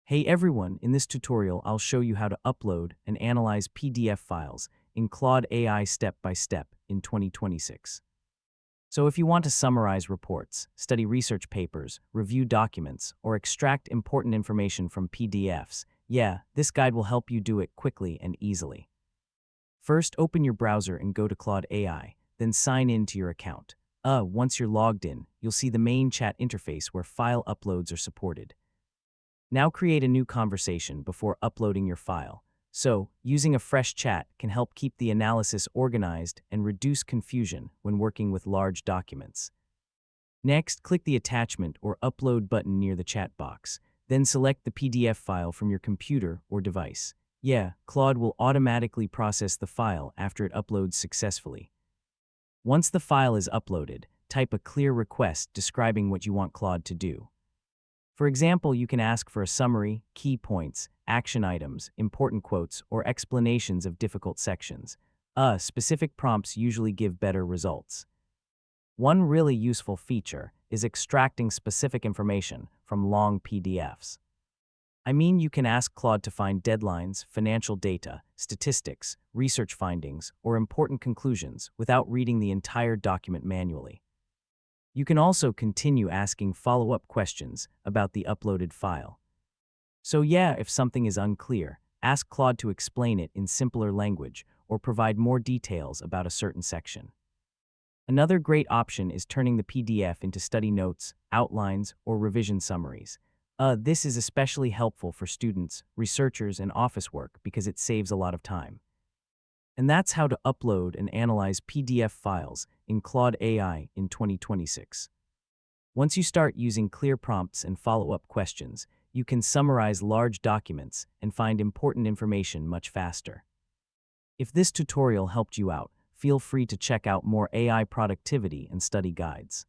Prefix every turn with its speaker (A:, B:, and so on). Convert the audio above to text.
A: Hey everyone, in this tutorial I'll show you how to upload and analyze PDF files in Claude AI step by step in 2026. So if you want to summarize reports, study research papers, review documents, or extract important information from PDFs, this guide will help you do it quickly and easily. First, open your browser and go to Claude AI, then sign in to your account. Once you're logged in, you'll see the main chat interface where file uploads are supported. Now create a new conversation before uploading your file. So, using a fresh chat can help keep the analysis organized and reduce confusion when working with large documents. Next, click the attachment or upload button near the chat box. Then select the PDF file from your computer or device. Claude will automatically process the file after it uploads successfully. Once the file is uploaded, type a clear request describing what you want Claude to do. For example, you can ask for a summary, key points, action items, important quotes, or explanations of difficult sections. Specific prompts usually give better results. One really useful feature is extracting specific information from long PDFs. You can ask Claude to find deadlines, financial data, statistics, research findings, or important conclusions without reading the entire document manually. You can also continue asking follow-up questions about the uploaded file. So if something is unclear, ask Claude to explain it in simpler language or provide more details about a certain section. Another great option is turning the PDF into study notes, outlines, or revision summaries. This is especially helpful for students, researchers, and office work because it saves a lot of time. And that's how to upload and analyze PDF files in Claude AI in 2026. Once you start using clear prompts and follow-up questions, you can summarize large documents and find important information much faster. If this tutorial helped you out, feel free to check out more AI productivity and study guides.